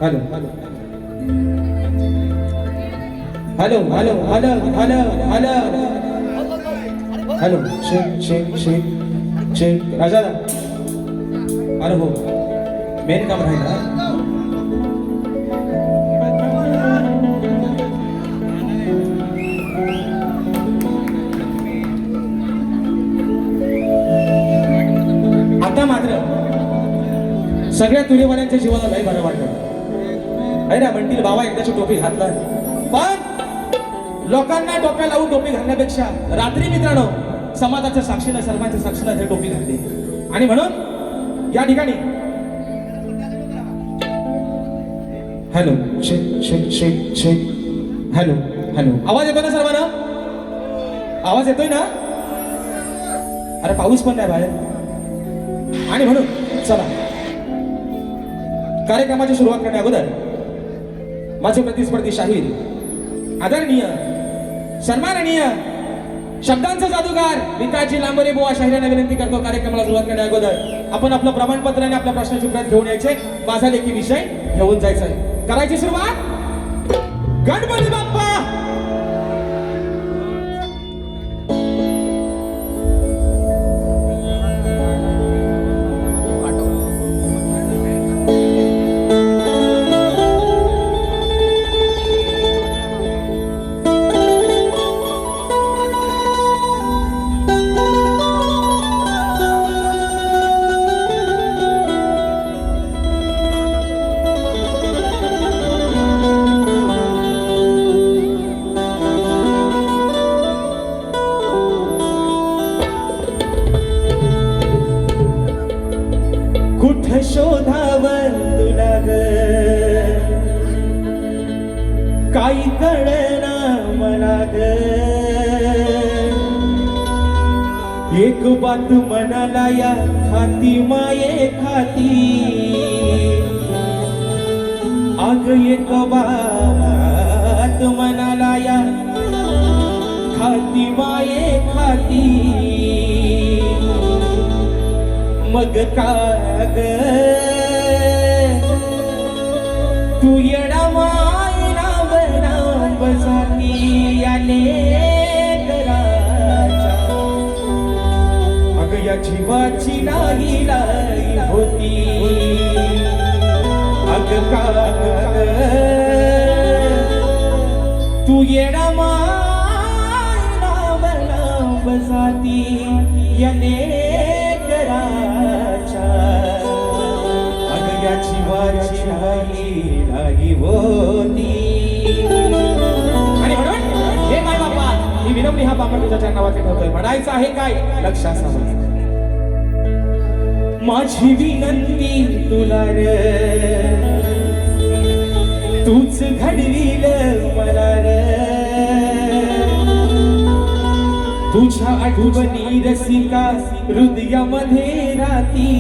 Hello hello hello hello hello hello hello shake shake shake shake राजा अरे हो main काम राहिला आता मात्र सगळ्या तुरेवाल्यांच्या जीवाला लय बरं वाटतं आहे ना. म्हणतील बाबा एकदाची टोपी घातला पण लोकांना टोप्या लावून टोपी घालण्यापेक्षा रात्री मित्रांनो समाजाच्या साक्षीला सर्वांच्या साक्षीला हे टोपी घातली आणि म्हणून या ठिकाणी हॅलो शेक शेक शेक शेक हॅलो हॅलो आवाज येतोय ना सर्वांना आवाज येतोय ना. अरे पाऊस पण नाही बाहेर आणि म्हणून चला कार्यक्रमाची सुरुवात करण्या अगोदर माझे प्रतिस्पर्धी शाहीर आदरणीय सन्माननीय शब्दांचा जादूगार विकासजी लांबरे बुवा शाहिरांना विनंती करतो कार्यक्रमाला सुरुवात करण्या अगोदर आपण आपलं प्रमाणपत्र आणि आपल्या प्रश्नाची उत्तर घेऊन यायचे. माझा लेखी विषय घेऊन जायचा आहे. करायची सुरुवात. गणपती बाप्पा. कुठं शोधावं तुला ग काही कळना मला ग. एक बात मनाला या खाती माये खाती अग एक बात मनाला या खाती माये खाती मग काग तू येडा मायना बनाम बसाती आले कराच्या अग या जीवाची नाही लाई होती अग काग तू येडा मायना बनाम बसाती याने जीवाची नाही होती. आणि म्हणून हे माय बाप्पा ही विनम्री हा बापा तुझ्या चरणावरती ठेवतोय. म्हणायचं आहे काय लक्ष असावं. माझी विनंती तुला रे तूच घडवील मला रे तुझ्या आठवणी रसिका हृदयामध्ये राहती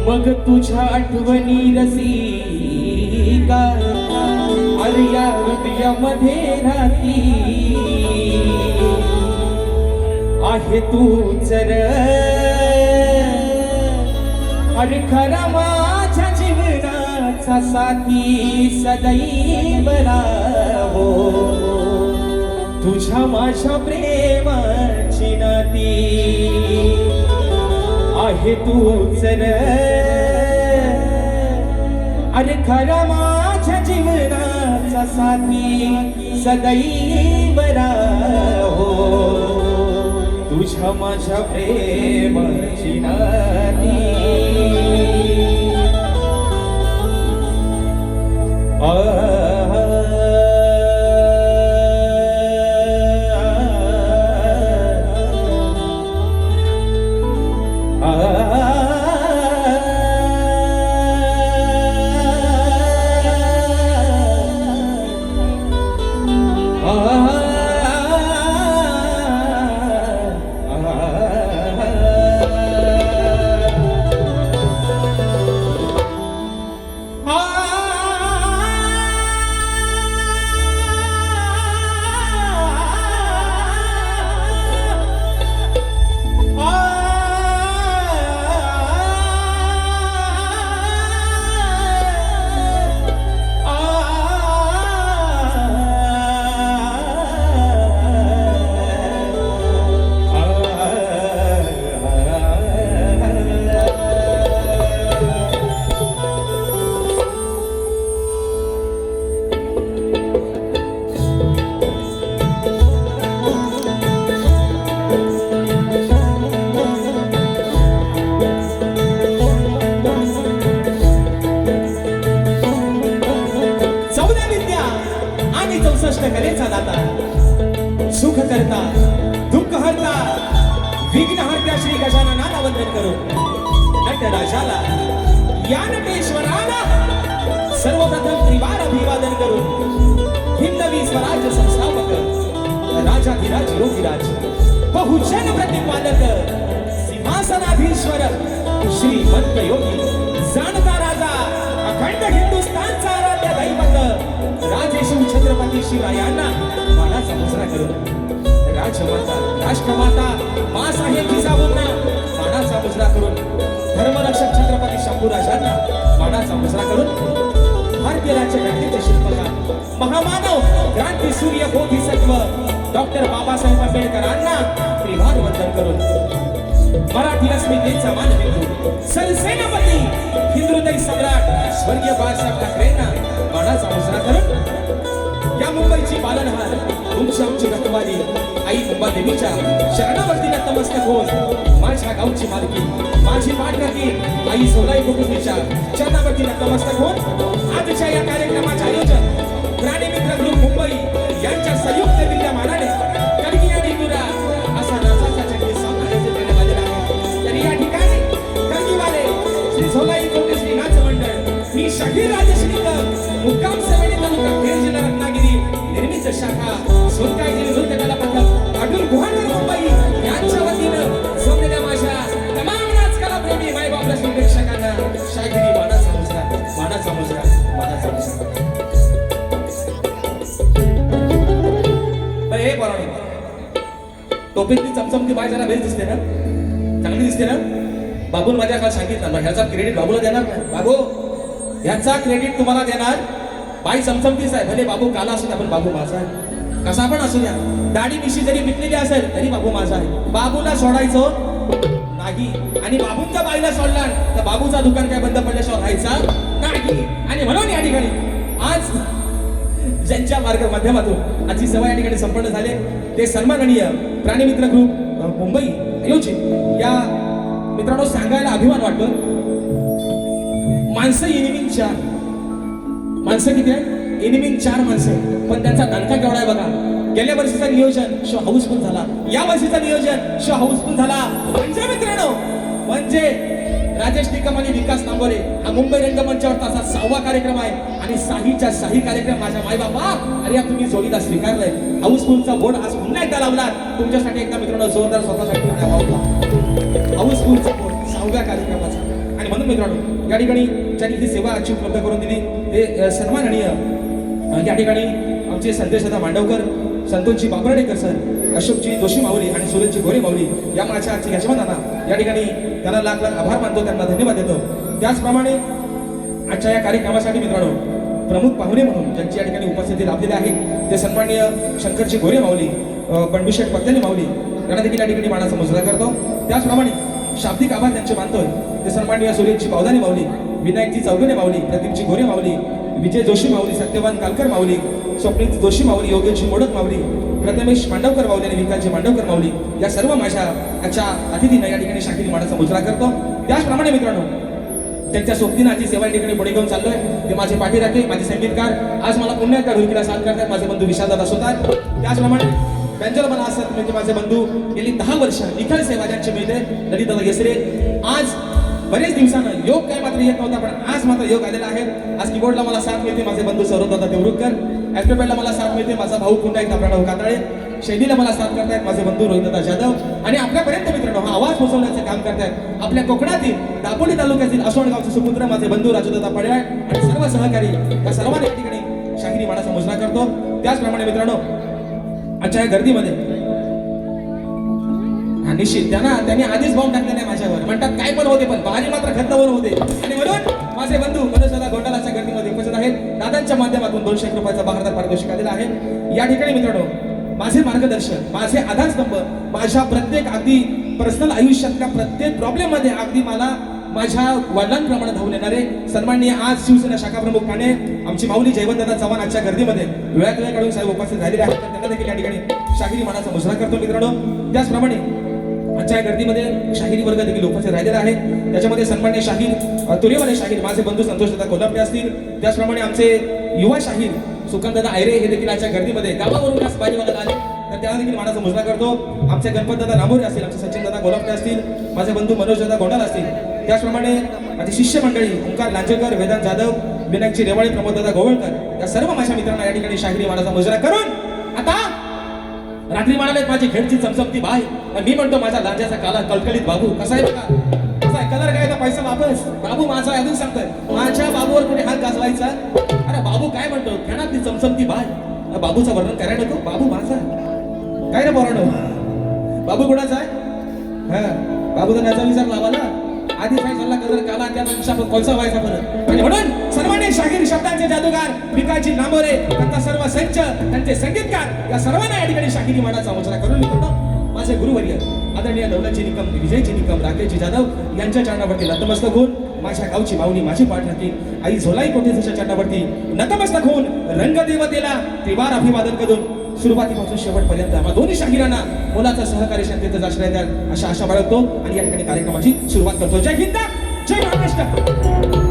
मग तुझ्या आठवणी रसिका अरे या हृदयामध्ये राहती आहे तूच रे अरे खरा माझ्या जीवनाचा साथी सदैव राहो तुझ्या माझ्या प्रेमाची नाती आहे तूच रे अरे खरा माझ्या जीवनाचा साथी सदैव राहो तुझ्या माझ्या प्रेमाची नाती. कलेचा दाता सुख करता दुःख हरता विघ्न हरता श्री गजाननाला वंदन करू. नटराजाला या नटेश्वराला सर्वप्रथम त्रिवार अभिवादन करू. हिंदवी स्वराज्य संस्थापक राजाधिराज योगीराज बहुजन प्रतिपादक सिंहासनाधीश्वर श्रीमंत योगी जाणता राजा अखंड हिंदुस्थानचा आराध्य दैवत राजेश्वर छत्रपती शिवरायांना मानाचा मुजरा करून राजमाता राष्ट्रमाता मासाहेब जिजाऊंना मानाचा मुजरा करून धर्मरक्षक छत्रपती शंभूराजांना मानाचा मुजरा करून भारतीय राज्यघटनेचे शिल्पकार महामानव क्रांती सूर्य बोधिसत्व डॉक्टर बाबासाहेब आंबेडकरांना त्रिवार वंदन करून मराठी अस्मितेचा मानबिंदू सरसेनापती हिंदुहृदय सम्राट स्वर्गीय बाळासाहेब ठाकरेंना मानाचा मुजरा करून या मुंबईची पालनहार तुमची आमची रखवाली आई मुंबादेवीच्या शरणावरती नतमस्तक होऊन माझ्या गावची मालकी माझी पाठराखी आई सोलाई कुटुंबीच्या चरणावरती नतमस्तक होऊन आजच्या या कार्यक्रमाचे आयोजन प्राणीमित्र ग्रुप मुंबई यांच्या संयुक्त विद्यमानाने कलगी आणि तुरा असा नाचाचा चंडी सामना आयोजित करण्यात आलेला आहे. तरी या ठिकाणी कलगीवाले श्री सोलाई कोटेश्री नाच मंडळ मी शाहीर राजश्रीकर मुक्काम समिती तालुका खेड जिल्हा रत्नागिरी निर्मित शाखा सोनकाळजी नृत्य कला पथक अटूल गुहागर मुंबई यांच्या वतीनं जमलेल्या माझ्या तमाम नाचकला प्रेमी मायबाप रसिक प्रेक्षकांना शाहिरी मानाचा मुजरा मानाचा मुजरा मानाचा मुजरा. हे बरोबर टोपीतली चमचमती बाय जरा बेस्ट दिसते ना चांगली दिसते ना. बाबून माझ्या काल सांगितलं ह्याचा क्रेडिट बाबूला देणार नाही. बाबू ह्याचा क्रेडिट तुम्हाला देणार बाई चमचमतीच आहे. भले बाबू काला असू द्या पण बाबू माझा आहे. कसा पण असू द्या दाढी मिशी जरी विकलेली असेल तरी बाबू माझा आहे. बाबूला सोडायचं नाही आणि बाबूंच्या बाईला सोडला तर बाबूचा दुकान काय बंद पडल्याशिवाय राहायचा नाही. आणि म्हणून या ठिकाणी आज ज्यांच्या माध्यमातून आजची सभा या ठिकाणी संपन्न झाले ते सन्माननीय प्राणीमित्र ग्रुप मुंबई आयोजित या मित्रांनो सांगायला अभिमान वाटतो. माणसं इनिमिंग 4 माणसं किती आहे इनिमिंग 4 माणसं पण त्यांचा दणका केवढा आहे बघा. गेल्या वर्षीचा नियोजन शो हाऊसफुल झाला. या वर्षीचा नियोजन शो हाऊसफुल झाला. म्हणजे मित्रांनो म्हणजे राजेश निकम आणि विकास तांबोरे हा मुंबई रंगमंचावरचा असा 6वा कार्यक्रम आहे आणि साहीच्या साही कार्यक्रम माझ्या माय बाबा अरे या तुम्ही जोडीला स्वीकारलंय. हाऊसफुलचा बोर्ड आज पुन्हा एकदा लावला तुमच्यासाठी एकदा मित्रांनो जोरदार स्वतःसाठी हाऊसफुलचा बोर्ड 6व्या कार्यक्रमाचा. आणि म्हणून मित्रांनो या ठिकाणी ज्यांनी ही सेवा आजची उपलब्ध करून दिली ते सन्माननीय या ठिकाणी आमचे संदेशदा मांडवकर संतोषजी बाबर्डेकर सर अशोकजी जोशी माऊली आणि सुरेशजी गोरे माऊली या माझ्या आजच्या यजमानांना या ठिकाणी त्यांना लाख लाख आभार मानतो त्यांना धन्यवाद देतो. त्याचप्रमाणे आजच्या या कार्यक्रमासाठी मित्रांनो प्रमुख पाहुणे म्हणून ज्यांची या ठिकाणी उपस्थिती लाभलेली आहे ते सन्माननीय शंकरजी गोरे माऊली बंडूशेठ पत्यानी माऊली यांना देखील या ठिकाणी मानाचा मुजरा करतो. त्याचप्रमाणे शाब्दिक आभार त्यांचे मानतोय ते सन्माननीय सुरेशजी पावदानी माऊली विनायकजी चौगुले माऊली प्रदीपजी गोरे माऊली विजय जोशी माऊली सत्यवान कालकर माऊली स्वप्नील जोशी माऊली योगेशजी मोडक माऊली प्रथमेश मांडवकर माऊली आणि विकासजी मांडवकर माऊली या सर्व माझ्या आजच्या अतिथींना या ठिकाणी शाहिरी मानाचा मुजरा करतो. त्याचप्रमाणे मित्रांनो त्यांच्या सोबतीनं आजची सेवा या ठिकाणी पुढे घेऊन चाललोय ते माझे पाठीराखे माझे संगीतकार आज मला पुन्हा एकदा ढोलकीला साथ करतात माझे बंधू विशालदादा सोतार. त्याचप्रमाणे त्यांच्यावर मला असतात म्हणजे माझे बंधू गेली 10 वर्ष निखळ सेवा ज्यांची मिळते ललितदादा येसरे. आज बरेच दिवसानं योग काय मात्र येत नव्हता पण आज मात्र योग आलेला आहे. आज कीबोर्डला मला साथ मिळते माझे बंधू सौरभदादा देवरुखकर. ॲक्टोपॅडला मला साथ मिळते माझा भाऊ पुन्हा एकदा प्रणव काताळे. शैलीला मला साथ करतायत माझे बंधू रोहितदादा जाधव आणि आपल्यापर्यंत मित्रांनो हा आवाज पोहोचवण्याचं काम करतायत आपल्या कोकणातील दापोली तालुक्यातील आसोडगावचे सुपुत्र माझे बंधू राजूदादा पडयाळ आणि सर्व सहकारी या सर्वांनी या ठिकाणी शाहिरी मानाचा मुजरा करतो. त्याचप्रमाणे मित्रांनो आजच्या या गर्दीमध्ये निश्चित त्यांनी आधीच बॉम्ब टाकले नाही माझ्यावर म्हणतात काय पण होते पण बारी मात्र खतवर होते. आणि म्हणून माझे बंधू मनोजदादा गोंडालाच्या गर्दीमध्ये उपस्थित आहेत. दादांच्या माध्यमातून 201 रुपयाचा बहारदार पारितोषिक आलेला आहे. या ठिकाणी मित्रांनो माझे मार्गदर्शन माझे आधारस्तंभ माझ्या प्रत्येक अगदी पर्सनल आयुष्यातल्या प्रत्येक प्रॉब्लेम मध्ये अगदी मला माझ्या वडिलांप्रमाणे धावून येणारे सन्माननीय आज शिवसेना शाखा प्रमुख ठाणे आमची माऊली जयवंतदादा चव्हाण आजच्या गर्दीमध्ये वेळात वेळ काढून साहेब उपस्थित झालेले आहेत. त्यांना देखील या ठिकाणी शाहिरी मानाचा मुजरा करतो मित्रांनो. त्याचप्रमाणे आजच्या गर्दीमध्ये शाहिरी वर्ग देखील उपस्थित राहिलेला आहे. त्याच्यामध्ये सन्माननीय शाहीर तुरेवाले शाहीर माझे बंधू संतोषदादा कोल्हापुरे असतील. त्याचप्रमाणे आमचे युवा शाहीर सुकांतदादा आयरे हे देखील आजच्या गर्दीमध्ये गावावरून खास बारीवाला आले तर त्यांना देखील मानाचा मुजरा करतो. आमचे गणपतदादा नामोरे असतील आमचे सचिनदादा कोल्हापुरे असतील माझे बंधू मनोजदादा गोंडाल असतील. त्याचप्रमाणे माझी शिष्य मंडळी ओंकार लांजेकर वेदांत जाधव विनायकची रेवाळे प्रमोददादा गोवळकर या सर्व माझ्या मित्रांना या ठिकाणी शाहिरी मानाचा मुजरा करून आता रात्री म्हणाले माझी खेळची चमचमती बाय मी म्हणतो माझा लांजाचा काला कळकळीत बाबू कसा आहे बघा कसा आहे कलर काय पैसा वापस बाबू माझा अजून सांगतोय माझ्या बाबूवर कुठे हात गाजवायचा अरे बाबू काय म्हणतो ती चमचमती बाय बाबूचं वर्णन करायला नको बाबू माझा काय रे पोरांनो बाबू कोणाचा आहे हा बाबूचा त्याचा विचार लावाला आधी काय झाला कलर काला त्या कोळसा व्हायचा परत आणि म्हणून सर्वांनी शाहीर शब्दांचे जादूगार भिकाजी नामोरे आता सर्व संच त्यांचे संगीतकार या सर्वांना या ठिकाणी शाहिरी मानाचा उचला करून मी माझे गुरुवर्य आदरणीय दौलतजी निकम विजयजी निकम राकेशजी जाधव यांच्या चरणावरती नतमस्तक होऊन माझ्या गावची माऊनी माझी पाठ राहतील आई झोलाई कोटेच्या चरणावरती नतमस्तक होऊन रंगदेवतेला त्रिवार अभिवादन करून सुरुवातीपासून शेवटपर्यंत आम्हा दोन्ही शाहिरांना मुलाचं सहकार्य शांततेचा आश्रय द्याल अशा आशा बाळगतो आणि या ठिकाणी कार्यक्रमाची सुरुवात करतो जय हिंद जय महाराष्ट्र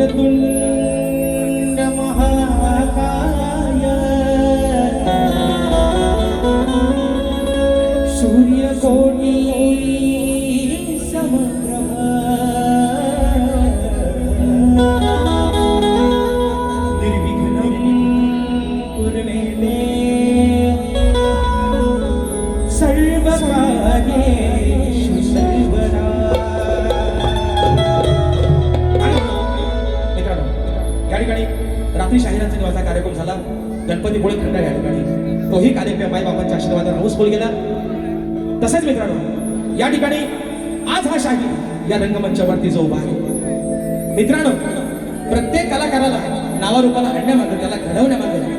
वक्रतुंड महाकाय सूर्यकोटी समप्रभ निर्विघ्नं कुर्मे सर्वकार्येषु सर्वदा रात्री शाहिरांचा निवासा कार्यक्रम झाला गणपतीपुळे खंडा या ठिकाणी तोही कार्यक्रम आई बाबांच्या आशीर्वादाने हाऊसफुल गेला तसेच मित्रांनो या ठिकाणी आज हा शाहीर या रंगमंचावरती जो उभा आहे मित्रांनो प्रत्येक कलाकाराला नावारूपाला आणण्यामागे त्याला घडवण्यामागे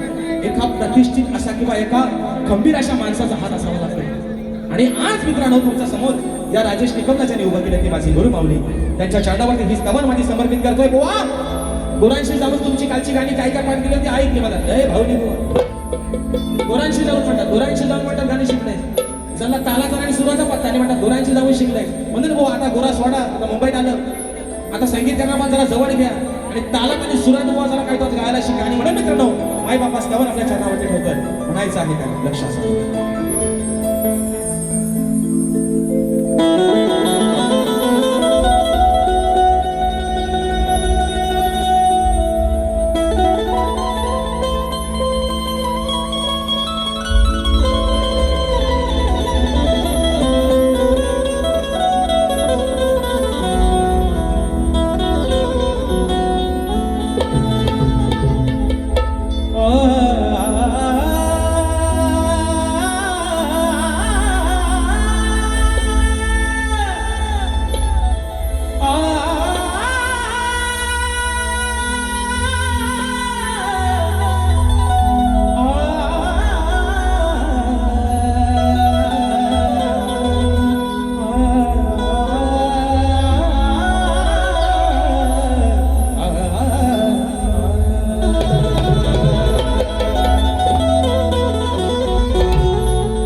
एका प्रतिष्ठित असा किंवा एका खंबीर अशा माणसाचा हात असावा लागतो आणि आज मित्रांनो तुमच्या समोर या राजेश निकमला ज्यांनी उभं केलं ती माझी गुरु माऊली त्यांच्या चरणावरती ही स्तवन माझी समर्पित करतोय बुवा गोरांशी जाऊन तुमची कालची गाणी काय काय पाठ केली होती ऐकली मला लय भावनी गोरांशी जाऊन म्हणतात गोरांशी जाऊन म्हणतात गाणी शिकले ज्यांना तालाचा आणि सुराचा पत्ता आणि म्हणतात गोरांशी जाऊन शिकलाय म्हणून भाऊ आता गोरा सोडा आता मुंबईत आलं आता संगीत करणार जरा जवळ घ्या आणि तालात आणि सुरात बुवा जरा काय तो गायला शिका आणि म्हणून मित्रांनो माई बापा स्तवन आपल्या चरणावरती ठेवतोय म्हणायचं आहे काय लक्षात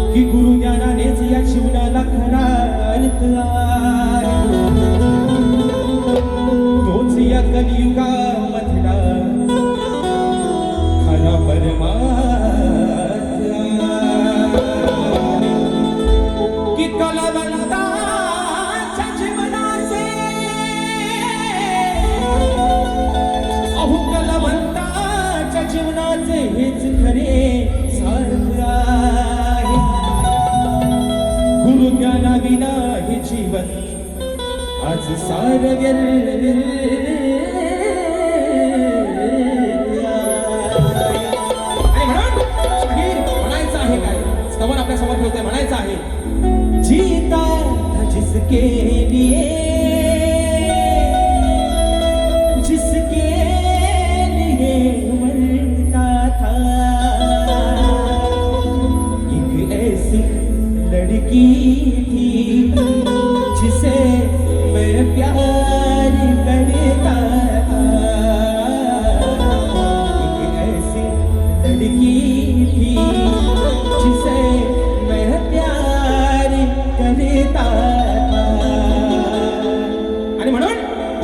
की गुरु ज्ञानानेच या जीवनाला खरा अर्थ आहे तोच या कलियुगामधला खरा परमात्मा की कलावंताच्या जीवनाचे अहो कलावंताच्या जीवनाचे हेच खरे सार्थ आहे गुरु ज्ञानाविना हे जीवन आज सार म्हणायचं आहे काय स्तवन आपल्या समोर ठेवतोय म्हणायचं आहे जीता था जिसके लिए मरता था एक ऐसी लड़की थी जिसे मैं प्यार करता था एक ऐसी लड़की थी जिसे मैं प्यार करता था आणि म्हणून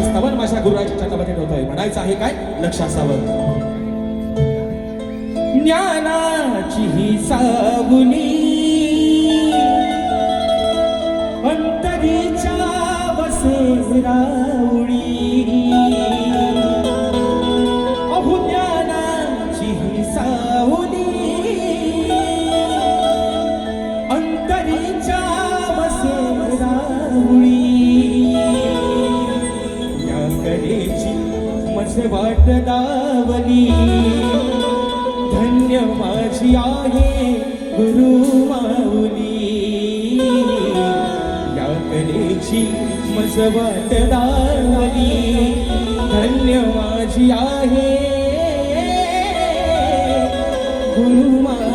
स्तवन माझ्या गुरुराजाच्या चरणामध्ये ठेवतोय. म्हणायचं आहे काय, लक्ष असावं. ज्ञानाची ही सावली अंतरीच्या बसे राऊळी, अहो ज्ञानाची ही सावली अंतरीच्या बसे राऊळी, या कलेची मज वाट दावली, धन्य माझी आहे गुरु माऊली, या कलेची मज वाट दावली, धन्य माझी आहे गुरु माऊली.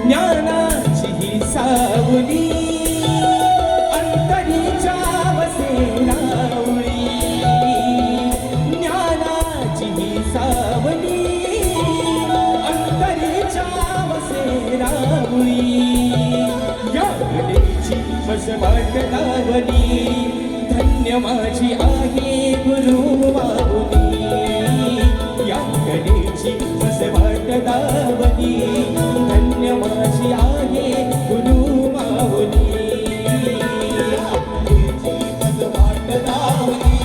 ज्ञानाची ही सावली अंतरीच्या बसे राऊळी, ज्ञानाची ही सावली अंतरीच्या बसे राऊळी, या कलेची मज वाट दावली, धन्य माझी आहे गुरु माऊली, या कलेची मज वाट दावली, धन्य माझी आहे गुरु माऊली, मज वाट दावली,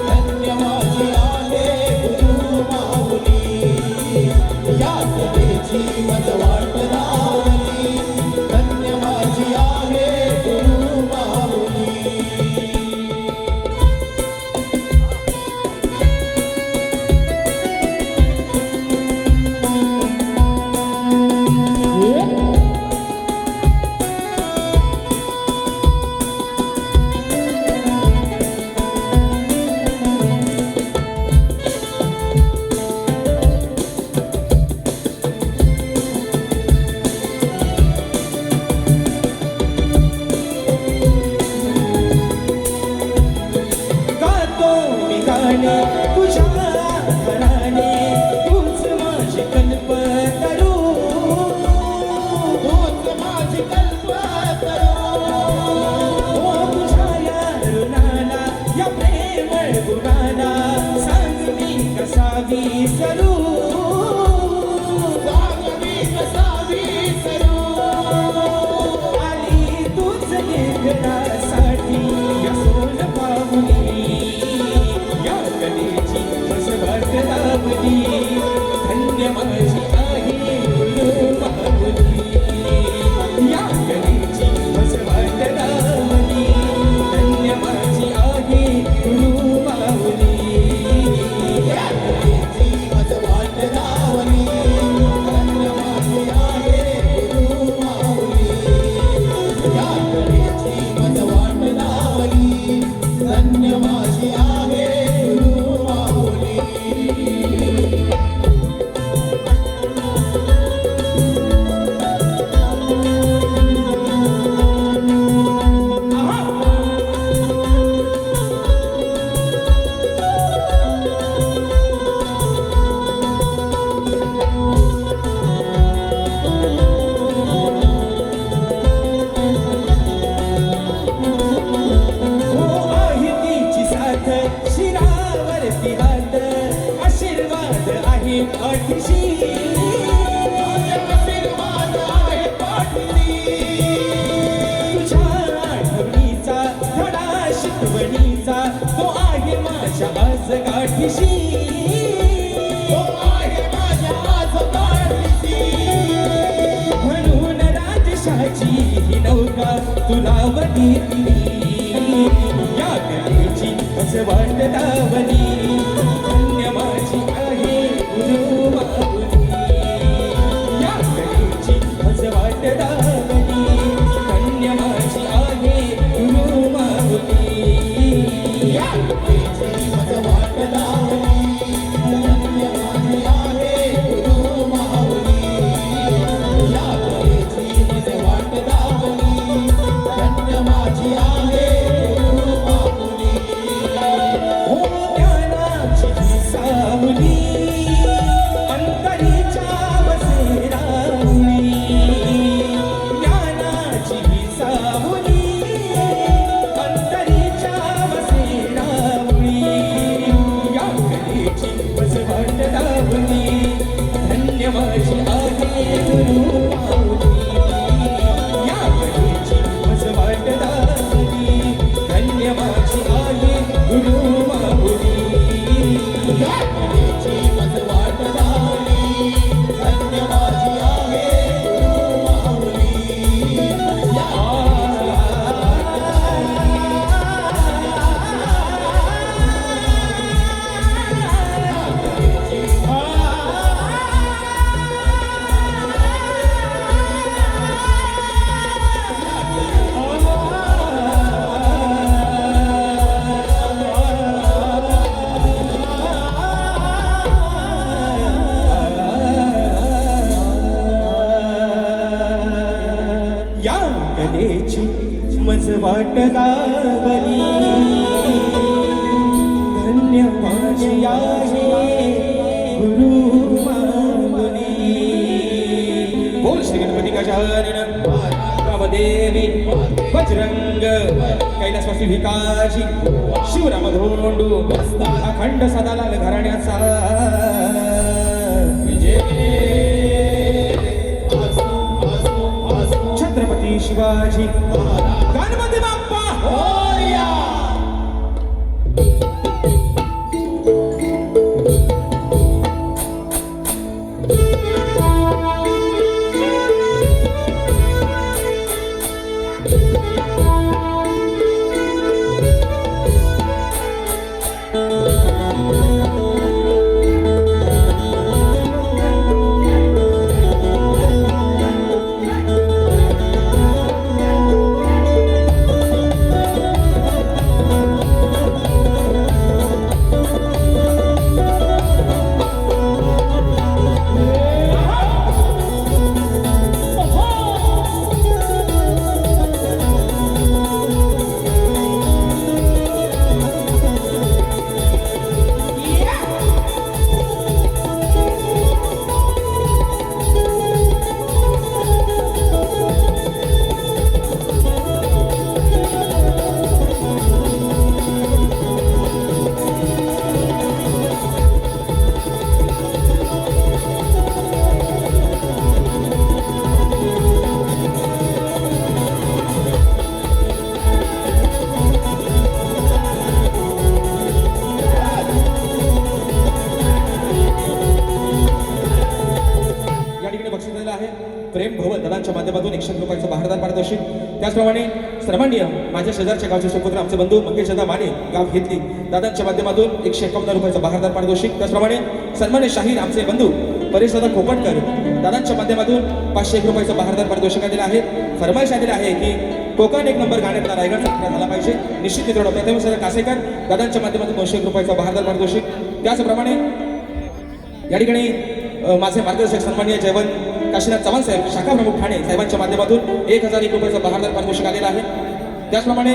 धन्य माझी आहे गुरु माऊली, या कलेची मज वाट दावली, धन्य माझी आहे गुरु माऊली. तुझ्या घराने तूच माझी कल्पतरू, तूच माझी कल्पतरू, ओ तुझ्या या ऋणाला या प्रेमळ गुणाला सांग मी कसा विसरू, सांग मी कसा विसरू, आली तूच लेखनासाठी या सोन पाहुली, धन्य माझी आहे गुरु माऊली, या कलेची मज वाट दावली, धन्य माझी आहे गुरु माऊली, या कलेची मज वाट दावली, धन्य माझी आहे गुरु माऊली, या कलेची मज वाट दावली, धन्य माझी आहे गुरु माऊली. शिरावरती हात आशीर्वाद आहे पाठीशी, आशीर्वाद आहे पाठीशी, तुझ्या आठवणीचा धडा शिकवणीचा तो आहे माझ्या आज गाठीशी, तो आहे माझ्या आज गाठीशी, म्हणून राजशाची ही नौका तुला वडीली, या कलेची मज वाट दावली, धन्य माझी आहे गुरु माऊली, या घट जागली धन्य माझी आहे गुरु मागणी. बोल श्री गणपती गजानन कामदेवी बजरंग कैलासवासी भिकाजी शिवराम धोंडू अखंड सदालाल घराण्याचा विजय. छत्रपती शिवाजी गणपती बाप्पा मोरया. प्रेम भवन दादांच्या माध्यमातून 100 रुपयाचं बहारदार पारितोषिक. त्याचप्रमाणे सर्वांनी माझ्या शेजारच्या गावचे सुपुत्र आमचे बंधू मंगेश दादा माने गाव घेतली दादांच्या माध्यमातून 151 रुपयाचं बहारदार पारितोषिक. त्याचप्रमाणे सन्मान्य शाहीर आमचे बंधू परेश दादा खोपटकर दादांच्या माध्यमातून 501 रुपयाचं बहारदार पारितोषिक दिलं आहे. फरमाईश आलेली आहे की कोकण 1 नंबर गाण्यातला रायगडचा प्रकार झाला पाहिजे. निश्चित मित्रांनो प्रथम सर कासेकर दादांच्या माध्यमातून 201 रुपयाचं बहारदार पारितोषिक. त्याचप्रमाणे या ठिकाणी माझे मार्गदर्शक सन्माननीय जयवंत काशीनाथ चव्हाण साहेब शाखा प्रमुख ठाणे साहेबांच्या माध्यमातून 1001 रुपयाचं बहारदार पारितोषिक आलेलं आहे. त्याचप्रमाणे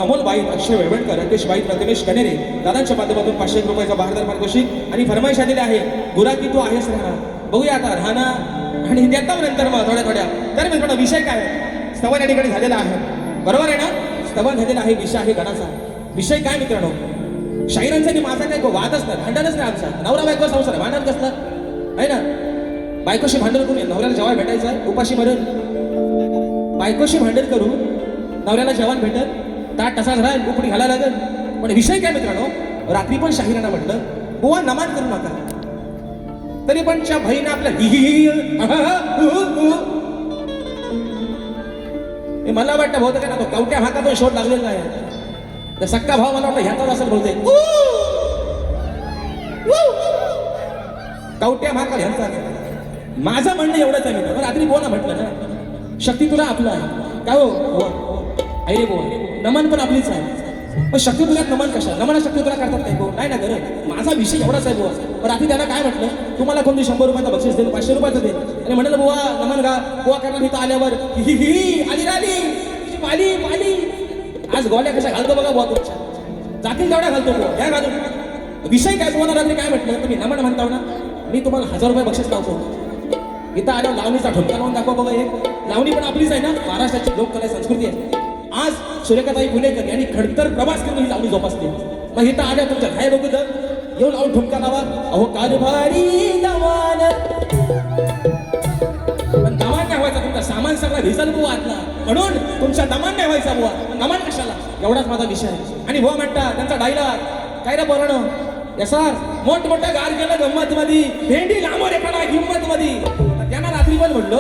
अमोल बाई अक्षय वेळवणकर राकेश बाई प्रथमेश कनेरे दादांच्या माध्यमातून 501 रुपयाचं बहारदार पारितोषिक आणि फरमाईश आलेली आहे गुराकी तू आहेस राहणार. बघूया आता राहणार आणि देता नंतर मग थोड्या तर मित्रांनो विषय काय स्तवन या ठिकाणी झालेला आहे. बरोबर आहे ना. स्तवन झालेला आहे विषय आहे गणाचा. विषय काय मित्रांनो शाहिरांचा की माझा काय वादच नाही भांडणच नाही. आमचा नवरा बायको संसार भांडण कसलं आहे ना. बायकोशी भांडण करून नवऱ्याला जेवण भेटायचं उपाशी मरण. बायकोशी भांडण करून नवऱ्याला जेवण भेटत ताट तसाच राहील उकडी घालायला लागेल. पण विषय काय मित्रांनो रात्री पण शाहिरांना म्हटलं बुवा नमान करू नका. तरी पण त्या बहिणीने आपल्या मला वाटतं बहुतेक ना तो कवट्या हातातून शोध लागलेला आहे. सक्का भाव मला वाटतं ह्याचाच असेल बोलते कवट्या भाका ह्यांचा. माझं म्हणणं एवढंच आहे मित्र रात्री बोला म्हटलं ना शक्ती तुला आपलं आहे काय हो आई रे बोल नमन पण आपलीच आहे. पण शक्ती तुला नमन कशा नमन शक्ती तुला करतात काय बोल नाही ना गरज. माझा विषय एवढाच आहे बुवा. रात्री त्याला काय म्हटलं तुम्हाला कोणती 100 रुपयाचं बक्षीस देईल 500 रुपयाचं देईल आणि म्हणलं बुवा नमन गा बुवा करणार इथं आल्यावर आली राली पाली पाली. आज गोळ्या कशा घालतो बघा बुवा तुमच्या जातील तेवढ्या घालतो बुवा या घालून. विषय काय तुम्हाला रात्री काय म्हटलं तुम्ही नमन म्हणता ना मी तुम्हाला 1000 रुपये बक्षीस लावतो. इथं आल्यावर लावणीचा ठोका लावून दाखवा बघा. एक लावणी पण आपलीच आहे ना महाराष्ट्राची लोककला संस्कृती आहे. आज सूर्यकाताई फुलेकर यांनी खडतर प्रवास करून ही लावणी जोपासली. मग इथं आल्या तुमच्या काय बघू तर येऊन लावून ठुमका लावा अहो कारभारी दवान. पण दमान नाही व्हायचा तुमचा सामान सगळा भिजल बुवा आतला म्हणून तुमच्या दमान नाही व्हायचा बुवा. नमान कशाला एवढाच माझा विषय आहे. आणि बुवा म्हणता त्यांचा डायलॉग काय रे पोरानो सर मोठमोठ्या गार केलं गंमत मध्ये भेंडी लांबवर एखादा हिंमत मध्ये. त्यांना रात्री पण म्हणलो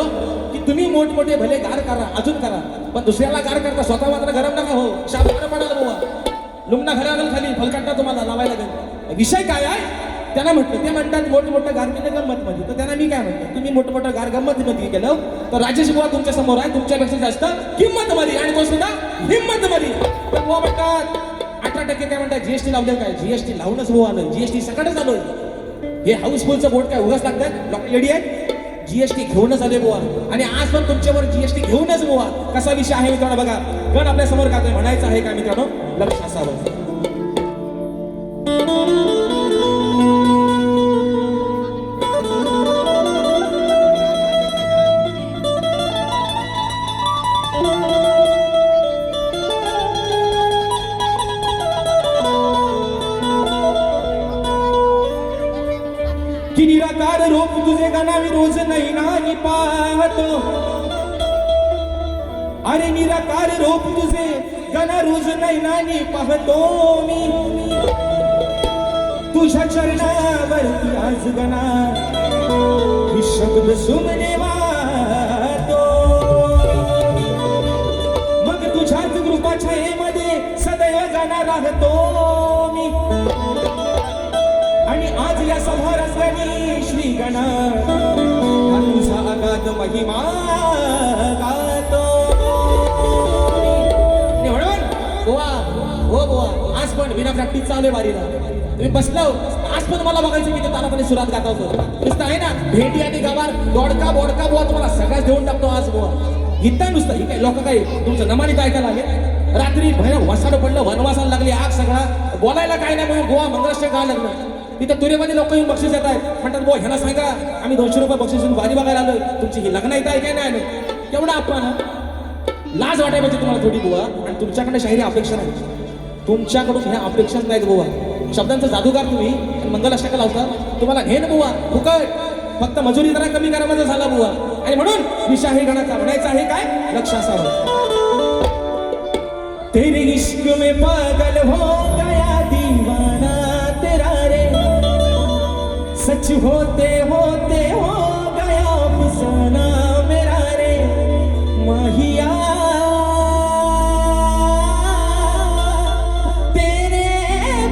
की तुम्ही मोठमोठे भले गार करा अजून करा पण दुसऱ्याला गार करता स्वतः मात्र गरम नका हो. शाबुरा पडाल बुवा लुमना घराला खाली फलकांना तुम्हाला लावायला लागेल. विषय काय आहे त्यांना म्हटलं ते म्हणतात मोठमोठ्या गार केलं गंमत मध्ये. तर त्यांना मी काय म्हणतो तुम्ही मोठमोठ्या गार गंमत मध्ये केलं तर राजेश बुवा तुमच्या समोर आहे तुमच्यापेक्षा जास्त किंमत मध्ये आणि तो सुद्धा हिंमत मध्ये. तर बुवा म्हणतात 18% काय म्हणतात जीएसटी लावलं काय जीएसटी लावूनच बुवा आलं जीएसटी सकाळच आलोय. हे हाऊसफुलचं बोर्ड काय उगाच लागतात डॉक्टर लेडी आहे जीएसटी घेऊनच आले बुवा आणि आज पण तुमच्यावर जीएसटी घेऊनच बुवा. कसा विषय आहे मित्रांनो बघा गण आपल्या समोर गातोय, म्हणायचं आहे का मित्रांनो? लक्ष असावं. की निराकार रूप तुझे गाणावी रोज नैनानी पाहतो. अरे निराकार रूप तुझे गाणा रोज नैनानी पाहतो मी. तुझ्या चरणावरती आज गणा ही शब्द सुमने वाहतो. मग तुझ्याच कृपाच्या मध्ये सदैव गाणा राहतो मी. आणि आज या सभा रंगणी श्री गणा हा तुझा अगाध महिमा गातो. म्हणून बुवा हो बुवा, आज पण विना प्रॅक्टिस चालू आहे वारीला. तुम्ही बसलो आज पण मला बघायचं की ते तालामध्ये सुरात गाता होतो. नुसतं आहे ना भेटी आणि गावार दोडका बोडका बुवा तुम्हाला सगळ्याच देऊन टाकतो आज बुवा. इथं नुसतं ही काय लोक काही तुमचं नमानीत ऐकायला आले. रात्री भयानक वसाड पडलं, वनवासाला लागली आग, सगळा बोलायला काय नाही म्हणून बुवा मंगळाष्टक गायला लागलं. तिथं तुरेमध्ये लोक येऊन बक्षीस देत आहेत. म्हणतात बुवा ह्याला सांगा आम्ही 200 रुपये बक्षीस देऊन वारी बघायला आलोय, तुमची ही लग्न येत आहे काय नाही आलं. केवढा अपमान, लाज वाटायला पाहिजे तुम्हाला थोडी बुवा. आणि तुमच्याकडे शाहिरी अपेक्षा नाही, तुमच्याकडून ह्या अपेक्षाच नाहीत बुवा. शब्दांचा जादूगार तुम्ही मंगलाष्टका लावता, तुम्हाला घेन बुवा फुकट. फक्त मजुरी जरा कमी करायचं झाला बुवा. आणि म्हणून विषय आहे गणाचा, म्हणायचं आहे काय? लक्ष असावं. तेरे इश्क में पागल हो गया दीवाना तेरा रे. सच होते होते हो गया अफसाना मेरा रे. माहिया तेरे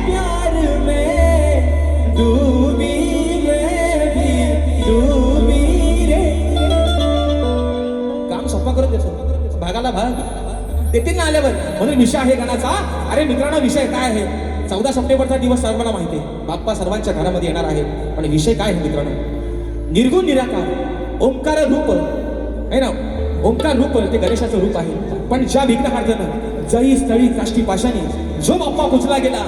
प्यार में डूबी मैं भी डूबी रे. काम सोपा करून देतो, भागाला भाग देतील ना आल्यावर. म्हणून विषय आहे गणाचा. अरे मित्रांनो विषय काय आहे? 14 सप्टेंबरचा दिवस सर्वांना माहिती आहे, बाप्पा सर्वांच्या घरामध्ये येणार आहे. पण विषय काय आहे मित्रांनो? निर्गुण निराकार ओंकार रूप आहे ना. ओंकार रूप ते गणेशाचं रूप आहे. पण ज्या विघ्नहर्त्यानं जई स्थळी काष्टी पाशाने जो बाप्पा पुजला गेला,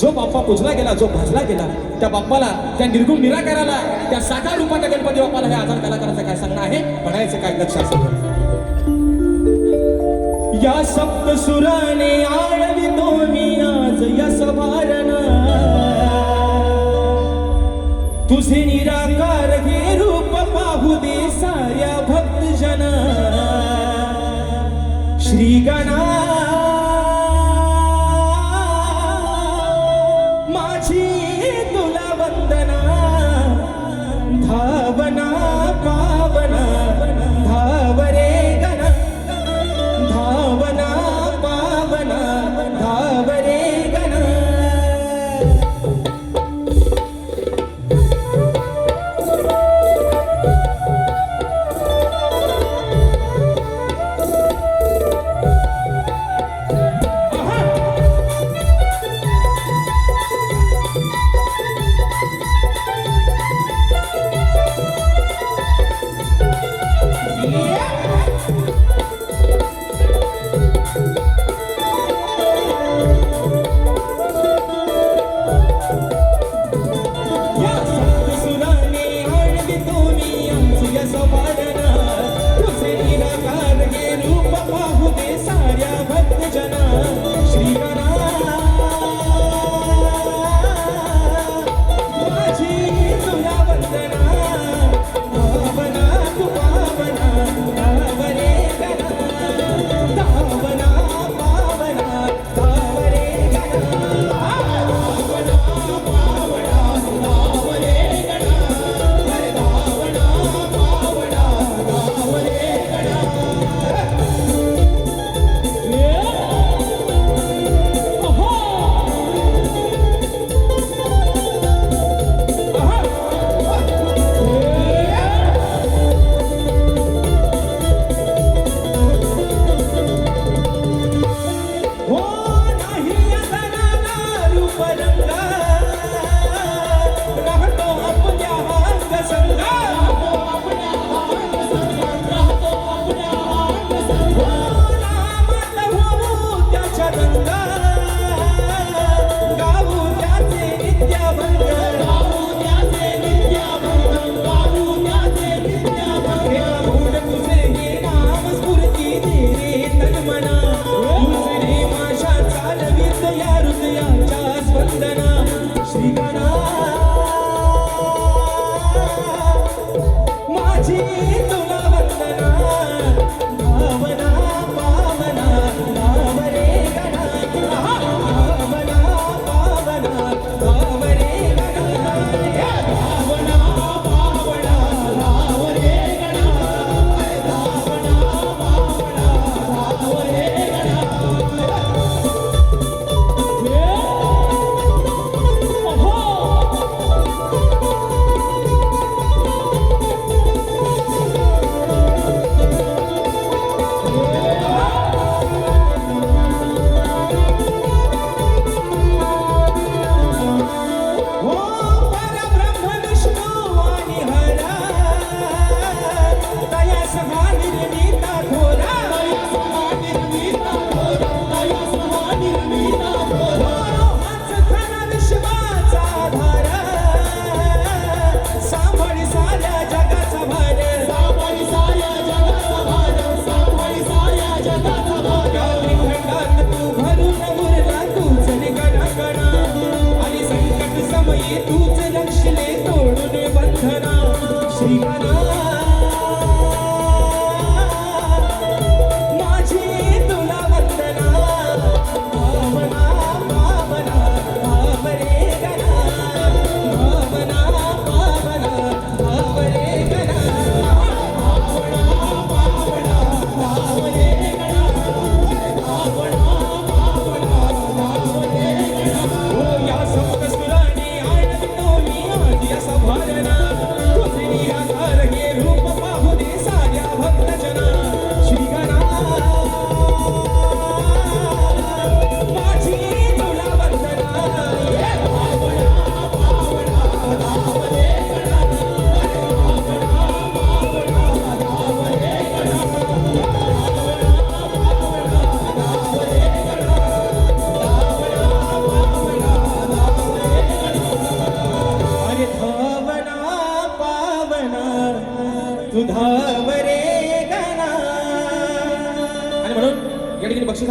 जो बाप्पा पुजला गेला, जो भाजला गेला, त्या बाप्पाला, त्या निर्गुण निराकाराला, त्या साकार रूपाच्या गणपती बाप्पाला हे आजार कलाकाराचं काय सांगणं आहे? म्हणायचं काय? लक्ष असेल. या सप्त सुराने आळवितो मी आज यश भारणा. तुझे निराकार हे रूप पाहू दे साऱ्या भक्त जना. श्री गणा माझी तुला वंदना. धावना पावना धावरे गणा. धावना पावना धावरे गणा.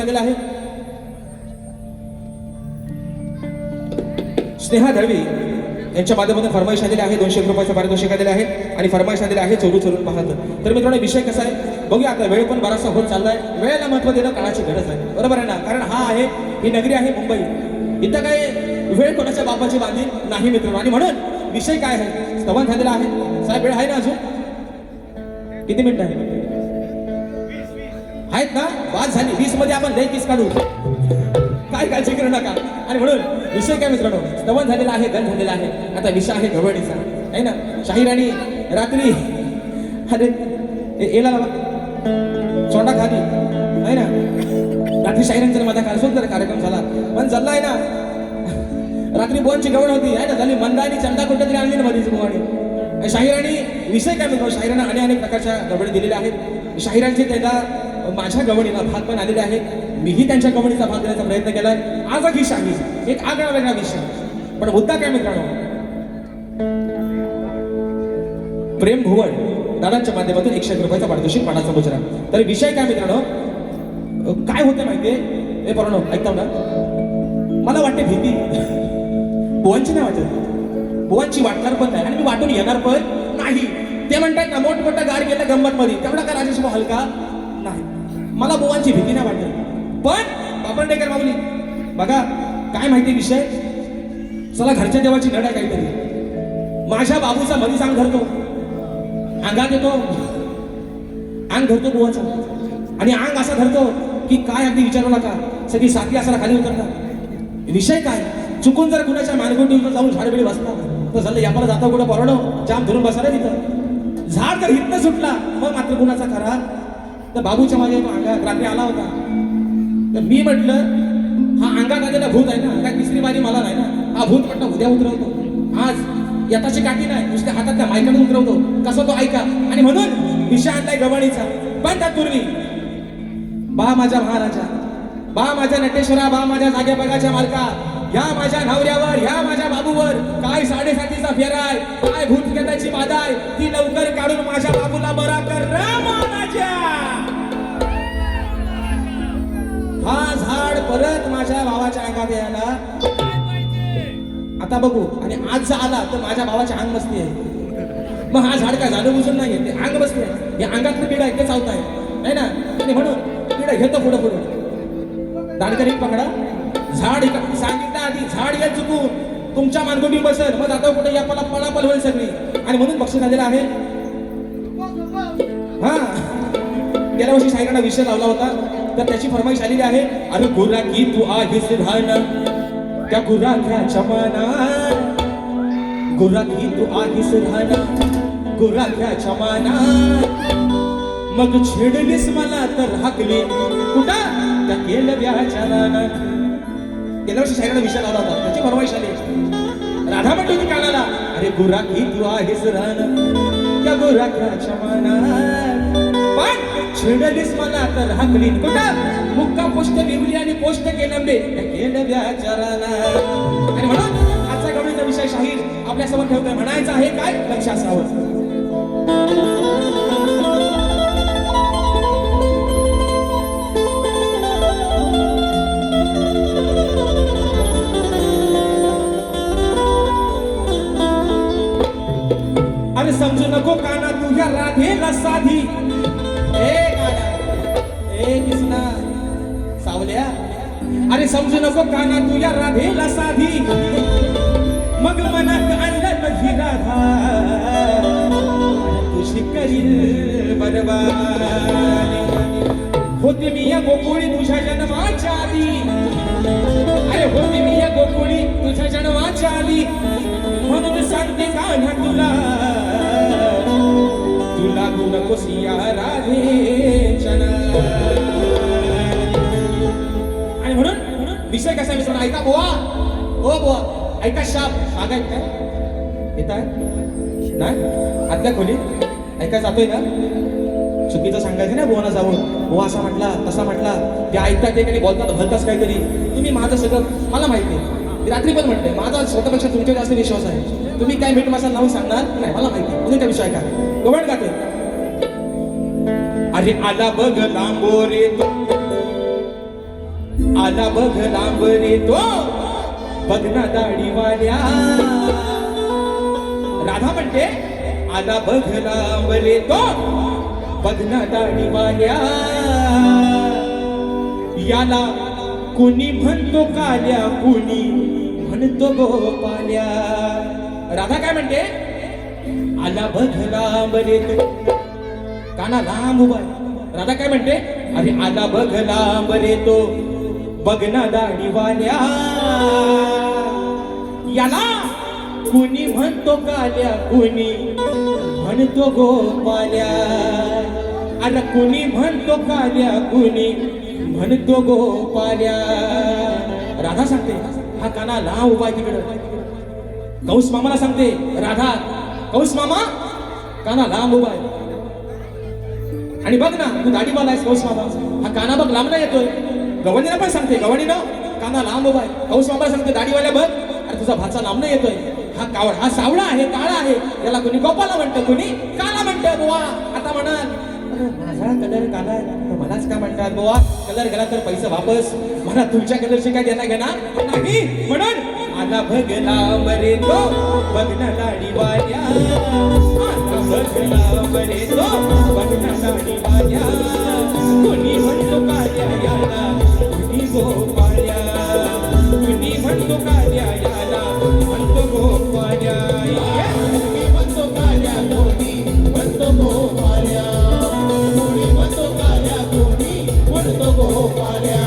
आलेला आहे. स्नेहा दळवी यांच्या माध्यमातून फरमाईश आलेली आहे. 200 रुपयाचं पारितोषिक आलेलं आहे आणि फरमाईश आलेली आहे चोरू चोरून पाहत. तर मित्रांनो विषय कसा आहे बघूया. आता वेळ पण बराचसा होत चाललाय. वेळेला महत्व देणं काळाची गरज आहे, बरोबर आहे ना. कारण हा आहे ही नगरी आहे मुंबई. इथं काय वेळ कोणाच्या बापाची बांधली नाही मित्रांनो. आणि म्हणून विषय काय आहे स्तवन झालेला आहे. साहेब वेळ आहे ना अजून किती मिनिटं आहे आहेत ना. बाद झाली 20 मध्ये आपण लय किस काढू, काय काळजी करू नका. आणि म्हणून विषय काय मित्रांनो स्तवन झालेला आहे, गण झालेला आहे. आता विषय आहे गवळणीचा आहे ना. शाहीराणी रात्री अरे येला चोंडा खाली आहे ना. रात्री शाहीरांचा माझा सुंदर कार्यक्रम झाला पण जल्ला आहे ना. रात्री बोनची गवळ होती आहे ना. झाली मंदा आणि चंदा कुठे तरी आणली ना मधीच बुवाणी. शाहीराणी विषय काय मित्रांनो शाहीरांना अनेक प्रकारच्या गवळी दिलेल्या आहेत. शाहीरांचे त्याला माझ्या गवळीला भाग पण आलेले आहेत. मीही त्यांच्या गवळीचा भाग देण्याचा प्रयत्न केलाय. आज ही शाही एक आगळा वेगळा विषय. पण मुद्दा काय मित्रांनो प्रेम भुवळ दादांच्या माध्यमातून 101 रुपयाचा पारितोषिक पाण्याचा मुजरा. तर विषय काय मित्रांनो काय होते माहितीये हे परानो ऐकता ना. मला वाटते भीती बुवांची नाही वाटत. बुवांची वाटणार पण नाही आणि मी वाटून येणार पण नाही. ते म्हणतात ना मोठमोठा गाड गेला गंमत मध्ये तेवढा का राजेश हलका नाही. मला बुवांची भीती नाही वाटत. पण बाबरडेकर माऊली बघा काय माहिती विषय. चला घरच्या देवाची नड आहे काहीतरी. माझ्या बाबूचा मधीच अंग धरतो, अंगात येतो, अंग धरतो बुवाचा आणि अंग असा धरतो की काय अगदी विचारू नका. सगळी साथी असाला खाली उतरतात. विषय काय चुकून जर कुणाच्या मानगुंडीवर जाऊन झाडबिडी बसला तर झालं यापाला जाता कुठं परवडो जाम धरून बसायला तिथं. झाड जर हितनं सुटला मग मात्र कुणाचा खरा. तर बाबूच्या माझ्या अंगात रात्री आला होता. तर मी म्हटलं हा अंगात आलेला भूत आहे ना. काय तिसरी बारी मला नाही ना. हा भूत म्हटलं उद्या उतरवतो. आज यताची काठी नाही नुसत्या हातातल्या मायकडे उतरवतो. कसं तो ऐका. आणि म्हणून विषय आणलाय गवळीचा. पण त्यापूर्वी बा माझ्या महाराजा, बा माझ्या नटेश्वरा, बा माझ्या जाग्या बघाच्या मालका, ह्या माझ्या नवऱ्यावर, ह्या माझ्या बाबूवर काय 7.5चा फेरा आहे, काय भूतगताची बाधा आहे ती लवकर काढून माझ्या बाबूला बरा कर राजा. हा झाड परत माझ्या भावाच्या अंगात यायला आता बघू. आणि आज जर आला तर माझ्या भावाच्या अंग बसती आहे. मग हा झाड काय झालं बुजून नाहीये ते अंग बसते. हे अंगातलं पिढा आहे ते चावत आहे ना. आणि म्हणून पिढा घेतो पुढं पुढं दाणकरी पकडा. झाड सांगितलं आधी झाड या चुकून तुमच्या मानगुंडी बसल मग आता कुठे या पळापळ होईल सगळी. आणि म्हणून बक्षीस आलेला आहे. हा गेल्या वर्षी शाहीरांना विषय लावला होता तर त्याची फरमाईश आलेली आहे. अरे गुरा की तू आहेस राहणं त्या गुराख्याच्या मनात, गुरा की तू आहेस राहणं गुराख्याच्या मनात. मग छेडलीस मला तर हाकली कुठं त्या केलव्याच्या रानात. गेल्या वर्षी शाहीरांना विषय लावला होता त्याची फरमाईश आली. राधा म्हणतो होती कानाला अरे गुरा की तू आहेस राहणं त्या गुराख्याच्या मनात. पण छेडलीस मला तर हाकली कुठं मुक्का पोस्ट बिवली आणि पोस्ट केलंबे केलव्याच्या रानात. आणि म्हणून आजचा गवळीचा विषय शाहीर आपल्या समोर ठेवतोय. म्हणायचं आहे काय लक्ष असावं. अरे समजू नको काना तुझ्या राधेला साधी. ए कृष्णा सावल्या अरे समजू नको काना तुझ्या राधेला साधी. मग मनात आणलं माझी राधा तुझी करील बरबादी. होते मी या गोकुळी तुझ्या जन्माच्या आधी. अरे होते मी या गोकुळी तुझ्या जन्माच्या आधी. म्हणून सांगते कान्हा तुला तुला नकोस या राधेच्या नादी. आणि म्हणून विषय कसा मित्रांनो ऐका बुवा. ओ बुवा ऐका शाप सांगाय काय येत आहे नाही आतल्या खोलीत ऐका जातोय ना. चुकीचं सांगायचं ना बुवाना जाऊन बुवा असा म्हटला तसा म्हटला ते ऐकतात ते काही बोलतात भलताच काहीतरी. तुम्ही माझं सगळं मला माहिती आहे. रात्री पण म्हणते माझा स्वतःपेक्षा तुमच्या जास्त विश्वास आहे. तुम्ही काय मीठ मसाला लावून सांगणार नाही मला माहिती. तुम्ही त्या विषय ऐका. गवळ गाते अरे आला बघ लांबोरे आला बघ लांबरे तो बघना दाढीवाल्या. राधा म्हणते आला बघ लांबरे तो बघना दाढीवाल्या. याला कुणी म्हणतो काल्या कुणी म्हणतो गोपाल्या. राधा काय म्हणते आला बघ लांबरे तो काना लांब उभा. राधा काय म्हणते अरे आला बघ लांबरे तो बघना दाढीवाल्या. याला कुणी म्हणतो काल्या कुणी म्हणतो गोपाल्या. अरे कुणी म्हणतो काल्या कुणी म्हणतो गोपाल्या. राधा सांगते हा काना लांब उभा तिकडं. कंस मामाला सांगते राधा कंस मामा काना लांब उभा आहे. आणि बघ ना तू दाढीवाला आहेस कंस मामा हा काना बघ लांब नाही येतोय. गवाणीला पण सांगते गवाणीनं काना लांब उभा आहे. कंस मामाला सांगते दाढीवाल्या बघ अरे तुझा भाचा लांब नाही येतोय. हा सावळा आहे काळा आहे याला कोणी गोपाला म्हणतं कोणी काला म्हणतं. बुवा आता म्हणाल माझा कलर काला आहे मलाच का म्हणतात बुवा कलर गेला तर पैसे वापस मला तुमच्या कलरची काय देणं घेणार नाही. म्हणून आला बघ लांब रे तो बघना दाढीवाल्या. आला बघ लांब रे तो बघना दाढीवाल्या. कोणी म्हणतो काल्या याला कुणी गोपाल्या. कुणी म्हणतो काल्या याला म्हणतो गोपाल्या. कुणी म्हणतो काल्या कोणी म्हणतो गोपाल्या. कुणी म्हणतो काल्या कोणी म्हणतो गोपाल्या.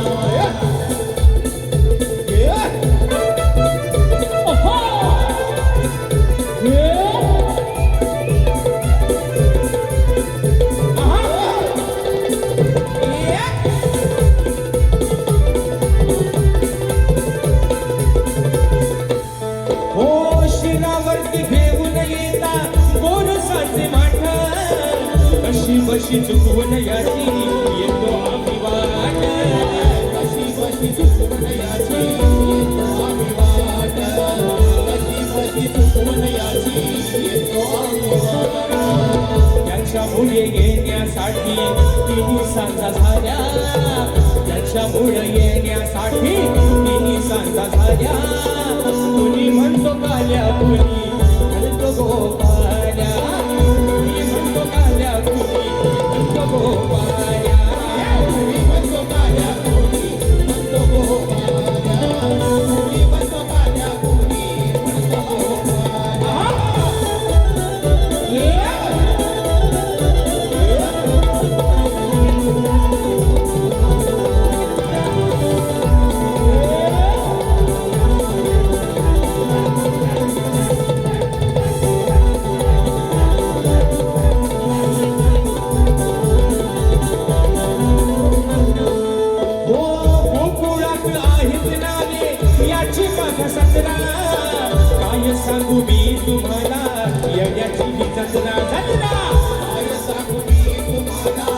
बशी चुकवून याची येतो आम्ही वाट. बशी चुकवून याची येतो आम्ही वाट. बशी चुकवून याची येतो आम्ही वाट. त्याच्यामुळे येण्यासाठी तिन्ही सांजा झाल्या. त्याच्यामुळे येण्यासाठी तिन्ही सांजा झाल्या. कुणी म्हणतो काल्या कुणी म्हणतो गोपाल्या. कुणी म्हणतो काल्या कुणी गोपाल्या. कुणी म्हणतो काल्या कुणी म्हणतो गोपाल्या. कुणी म्हणतो काल्या कुणी म्हणतो गोपाल्या. काय सांगू मी तुम्हाला येण्याची ही जत्रा जत्रा. काय सांगू मी तुम्हाला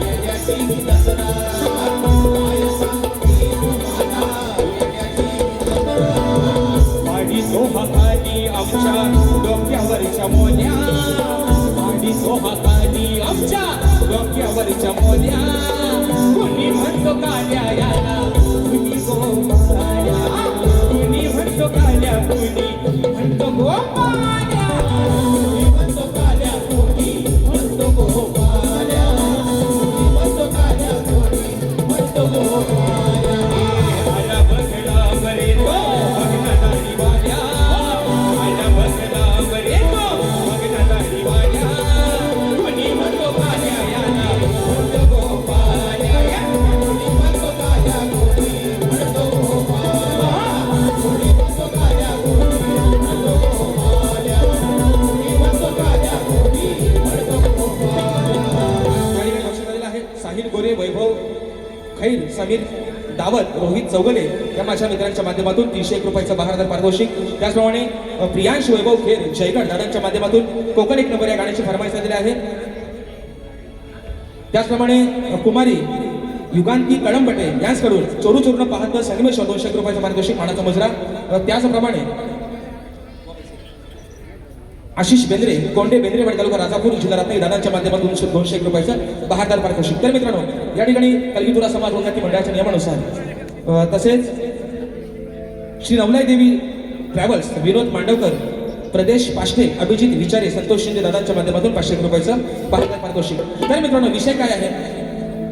येण्याची ही जत्रा. काय सांगू मी तुम्हाला येण्याची ही जत्रा. वाडी सोहाखाली आमच्या डोक्यावरच्या मोल्या. वाडी सोहाखाली आमच्या डोक्यावरच्या मोल्या. कुणी म्हणतो काल्या याला कुणी गोपाल्या. कुणी म्हणतो काल्या कुणी म्हणतो गोपाल्या. कुणी म्हणतो काल्या कुणी म्हणतो गोपाल्या. कुणी म्हणतो काल्या कुणी म्हणतो गोपाल्या. आला बघला बरे तो बघना दाढीवाल्या. आला बघला बरे तो बघना दाढीवाल्या. कुणी म्हणतो काल्या याला म्हणतो गोपाल्या. कुणी म्हणतो काल्या कुणी म्हणतो गोपाल्या. कुणी म्हणतो काल्या कुणी म्हणतो गोपाल्या. कुणी म्हणतो काल्या कुणी म्हणतो गोपाल्या. आणि मी लक्ष दिलेलं आहे साहिल गोरे वैभव खैर समीर दावत रोहित चौगले या माझ्या मित्रांच्या माध्यमातून 301 रुपयाचं 12,000 पारितोषिक. त्याचप्रमाणे प्रियांश वैभव खेर जयगड दादांच्या माध्यमातून कोकण एक नंबर या गाण्याची फरमाईश दिली आहे. त्याचप्रमाणे कुमारी युगांती कळंबटे यांच्याकडून चोरू चोरून पाहत संगमेश्वर 201 रुपयाचं पारितोषिक मानाचा मुजरा. त्याचप्रमाणे आशिष बेंद्रे कोंडे बेंद्रे वाडी तालुका राजापूर जिल्हा रत्नागिरी दादांच्या माध्यमातून 201 रुपयाचं 12,000 पारितोषिक. तर मित्रांनो या ठिकाणी कलगीतुरा समाज उन्नती मंडळाच्या नियमानुसार तसेच श्री नवलाई देवी ट्रॅव्हल्स विनोद मांडवकर, प्रदेश पाष्टे, अभिजित विचारे, संतोष शिंदे दादांच्या माध्यमातून 500 रुपयाचं पारितोषिक. तर मित्रांनो, विषय काय आहे?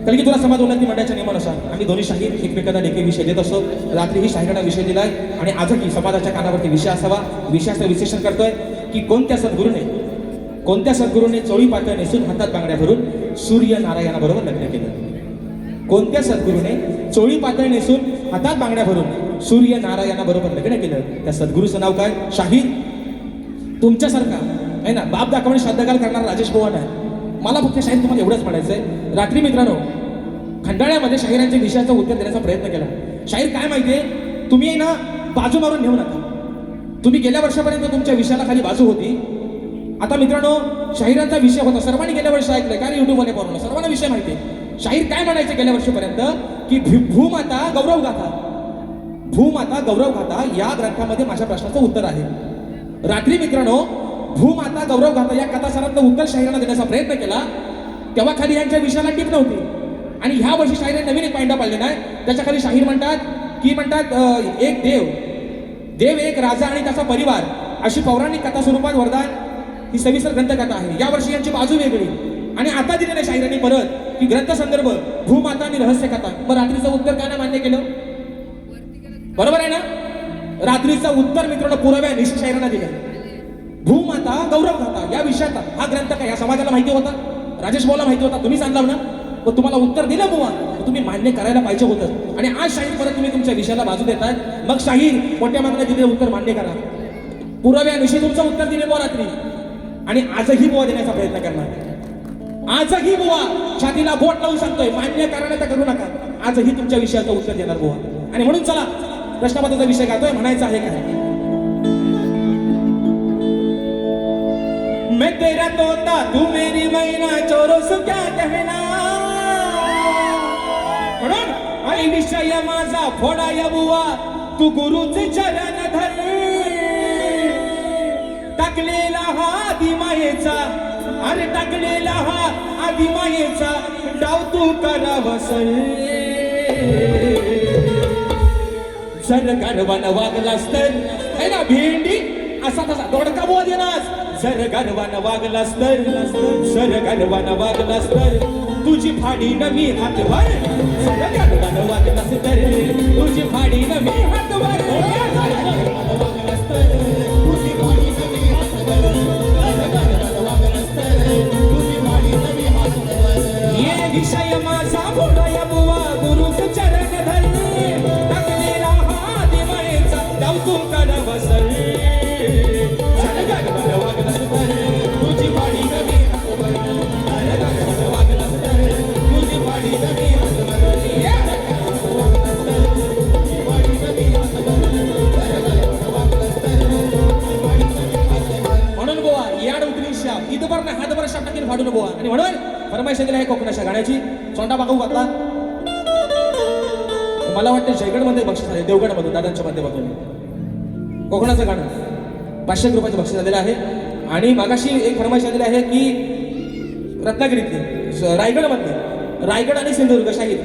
कारण की तुला समाज उन्नती मंडळाच्या नियमानुसार आम्ही दोन्ही शाहीर एकमेकांना लेखी विषय देत असतो. रात्री ही शाहिरांना विषय दिलाय आणि आजही समाजाच्या कानावरती विषय असावा. विषयाचं विश्लेषण करतोय की कोणत्या सद्गुरूने चोळी पातळ नेसून हातात बांगड्या भरून सूर्यनारायणाबरोबर लग्न केलं? कोणत्या सद्गुरूने चोळी पातळ नेसून हातात बांगड्या भरून सूर्यनारायणाबरोबर लग्न केलं? त्या सद्गुरूचं नाव काय? शाहीर तुमच्यासारखा आहे ना, बाप दाखवणे श्राद्धकाल करणारा राजेश भुवन आहे. मला फक्त शाहीर तुम्हाला एवढंच म्हणायचंय. रात्री मित्रांनो, खंडाळ्यामध्ये शाहिरांच्या विषयाचं उत्तर देण्याचा प्रयत्न केला. शाहीर काय माहितीये, तुम्ही ना बाजू मारून नेऊ नका. तुम्ही गेल्या वर्षापर्यंत तुमच्या विषयाला खाली बाजू होती. आता मित्रांनो, शाहिरांचा विषय होता, सर्वांनी गेल्या वर्षी ऐकलंय का? युट्यूबमध्ये पाहून सर्वांना विषय माहितीये. शाहीर काय म्हणायचे गेल्या वर्षीपर्यंत की भूमाता गौरव गाथा या ग्रंथामध्ये माझ्या प्रश्नाचं उत्तर आहे. रात्री मित्रांनो, भूमाता गौरव गाथा या कथासारातलं उत्तर शाहिरांना देण्याचा प्रयत्न केला. तेव्हा खाली यांच्या विषयाला टीप नव्हती. आणि ह्या वर्षी शाहिरांनी नवीन एक पायंडा पाडले नाही. त्याच्या खाली शाहीर म्हणतात एक देव एक राजा आणि त्याचा परिवार अशी पौराणिक कथा स्वरूपात वरदान ही सविस्तर ग्रंथकथा आहे. या वर्षी यांची बाजू वेगळी. आणि आता दिलेल्या शाहिरांनी परत की ग्रंथ संदर्भ भूमाता आणि रहस्य कथा. मग रात्रीचं उत्तर का नाही मान्य केलं? बरोबर आहे ना? रात्रीचं उत्तर मित्रांनो पुराव्यानिशी शाहिरांना दिलं. भूमाता गौरव गाथा या विषयात हा ग्रंथ काय या समाजाला माहिती होता? राजेश भाऊला माहिती होता? तुम्ही सांगला ना, पण तुम्हाला उत्तर दिलं बुवा, तुम्ही मान्य करायला पाहिजे होतं. आणि आज शाहीर परत तुम्ही तुमच्या विषयाला बाजू देताय. मग शाहीर मोठ्या मागण्या दिलेलं उत्तर मान्य करा. पुराव्यानिशी तुमचं उत्तर दिले बुवा रात्री, आणि आजही बुवा देण्याचा प्रयत्न करणार. आजही बुवा छातीला बोट लावून सांगतोय, मान्य करायला करू नका. आजही तुमच्या विषयाचं उत्तर देणार बुवा. आणि म्हणून चला प्रश्नपत्राचा विषय गातोय. म्हणायचं आहे काय? मैं तेरा तोता तू मेरी मैना चोरो सु क्या कहना. म्हणून आणि विषय माझा फोडाया बुवा तू गुरुचे चरण धर. टाकलेला हा आदिमायेचा, अरे टाकलेला हा आदिमायेचा डाव तू करावस. जर गर्वानं वागलास तर है ना भेंडी असा तसा दोडका बुवा देणार. जर गर्वानं वागलास तर तुझी फाडी न मी हातवर. जर गर्वानं वागलास तर तुझी फाडी न मी हातवर. ये विषय माझा फोडाया बुवा गुरुचं चरण धरले. टाकलेला हा दिवाळीचा डाव तू करावस. हातभर शब्द टाकीन फाडून बोवा. आणि म्हणून फरमाईश दिली आहे कोकणाच्या गाण्याची. सोंडा बागू घातला. मला वाटतं जयगडमध्ये बक्षीस आले, देवगडमधून दादांच्या माध्यमातून कोकणाचं गाणं 500 रुपयाचं बक्षीस आलेलं आहे. आणि मागाशी एक फरमाईश आलेली आहे की रत्नागिरीतली रायगड आणि सिंधुदुर्ग शाहीर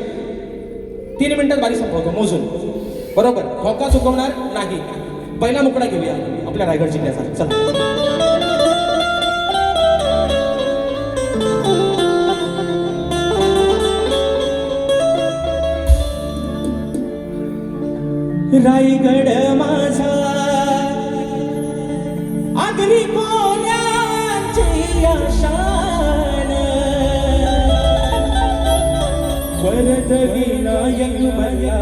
3 मिनिटात बारी संपवतो मोजून. बरोबर, ठोका चुकवणार नाही. पहिला मुकडा घेऊया आपल्या रायगड जिल्ह्याचा. चला. रायगड माझा आगरी कोल्याची आशान. वरद विनायक भया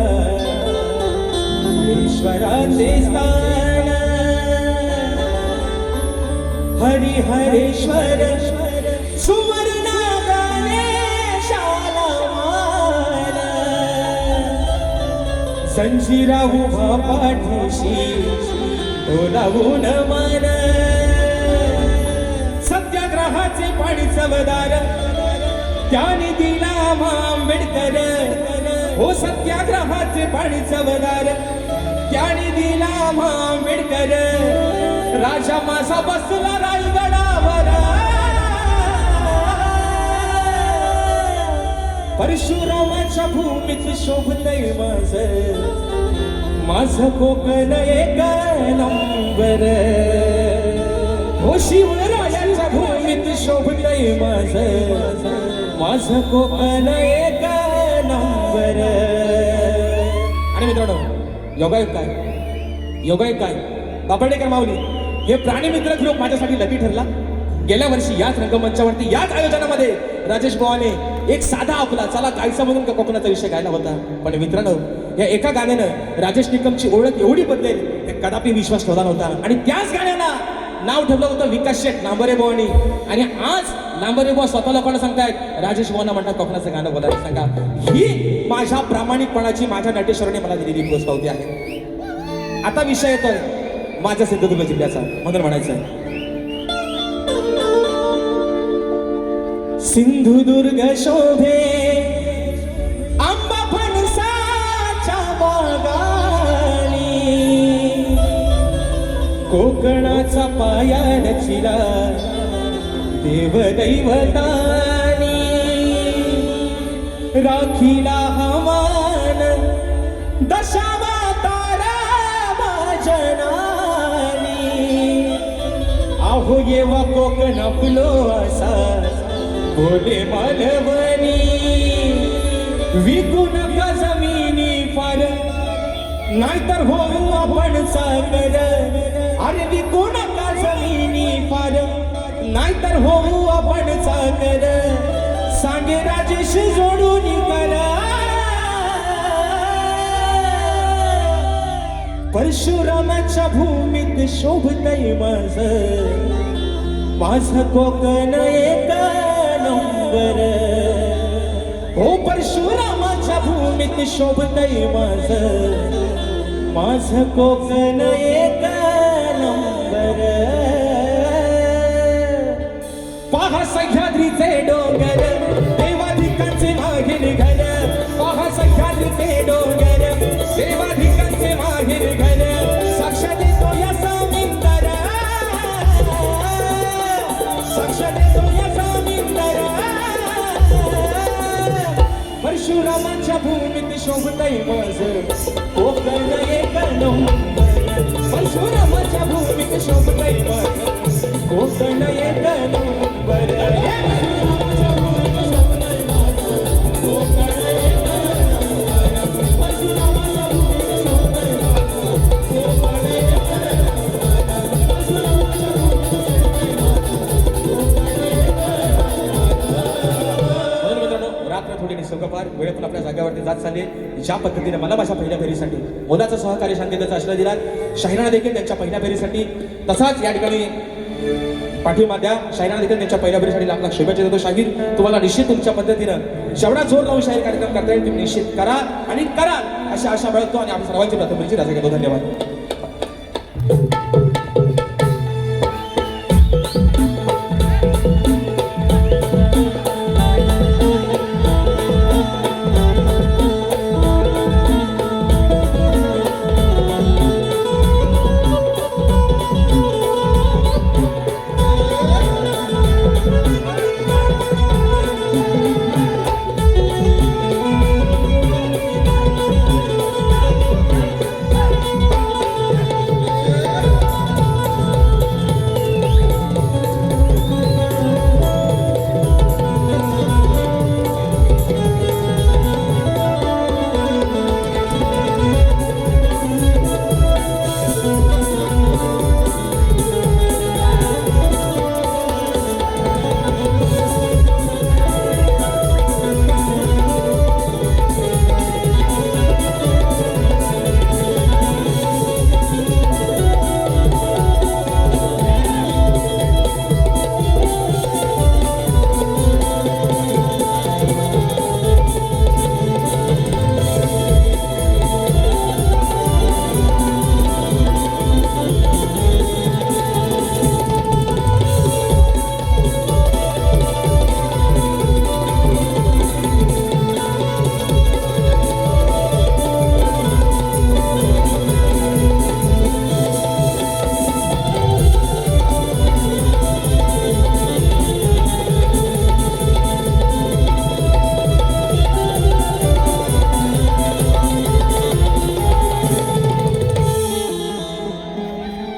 ईश्वराचे स्थान. हरिहरेश्वर सुवर्ण गणेशाला मान. संजीरा उभा पाठीशी डोलावून मान. सत्याग्रहाचे पाणी चवदार त्याने दिला आंबेडकर. हो सत्याग्रहाचे पाणी चवदार त्याने दिला आंबेडकर. राजा माझा बसला रायगडावर. परशुरामाच्या भूमीत शोभतय माझं कोकण एक नंबर. हो शिवरायांच्या भूमीत शोभतय माझं कोकण एक नंबर. आणि मित्रांनो, योगायोग काय बापडेकर माऊली हे प्राणी मित्र ग्रुप माझ्यासाठी लकी ठरला. गेल्या वर्षी याच रंगमंचावरती याच आयोजनामध्ये राजेश भावाने एक साधा आपला चला गायचा म्हणून कोकणाचा विषय गायला होता. पण मित्रांनो, या एका गाण्यानं राजेश निकमची ओळख एवढी बदलेल हे कदापि विश्वास ठेवला नव्हता. आणि त्याच गाण्याला नाव ठेवलं होतं विकास शेठ लांबरे भावानी. आणि आज लांबरे भाऊ स्वतः लोकांना सांगतायत राजेश भावांना म्हणतात कोकणाचं गाणं बोलायला सांगा. ही माझ्या प्रामाणिकपणाची माझ्या नटेश्वराने मला दिलेली पोचपावती आहे. आता विषय येतोय माझ्या सिंधुदुर्ग जिल्ह्याचा, म्हणून म्हणायचं सिंधुदुर्ग शोभे आंबा फणसाच्या बागानी, कोकणाचा पायाड चिरा देवदैवतानी, राखीला हमान दशावतारा भजनानी. आहो येवा कोकण फुलो असा बोले मालवणी, विकू नका जमिनी फार नाहीतर होऊ आपण सागर. अरे विकू नका जमिनी फार नाहीतर होऊ आपण सागर. सांगे राजेश जोडून करा परशुरामाच्या भूमीत शोभतय माझं कोकण एक नंबर. हो परशुरामाच्या भूमीत शोभतय माझं कोकण एक नंबर. पहा सह्याद्रीचे डोंगर देवाधिकांचे मागील घर. पहा सह्याद्रीचे डोंगर देवाधिकांचे मागील घर. साक्ष देतो या समुंदर, साक्ष देतो या समुंदर. परशुरामाच्या भूमीत शोभतय कोकण एक नंबर. परशुरामाच्या भूमीत शोभतय कोकण एक नंबर. थोडी निसर्गपार वेळ पण आपल्या जागेवरती जात चालली. ज्या पद्धतीने मला माझ्या पहिल्या फेरीसाठी मोलाचं सहकार्य शांततेचा आश्रय दिला, शाहिराना देखील त्यांच्या पहिल्या फेरीसाठी तसाच या ठिकाणी पाठिंबा द्या. शाहिराना देखील त्यांच्या पहिल्या फेरीसाठी लाख लाख शुभेच्छा देतो. शाहीर तुम्हाला निश्चित तुमच्या पद्धतीनं जेवढा जोर लावून शाहीर कार्यक्रम करता येईल तुम्ही निश्चित करा आणि करा अशी आशा बाळगतो आणि आपण सर्वांची प्रथम राजा घेतो. धन्यवाद.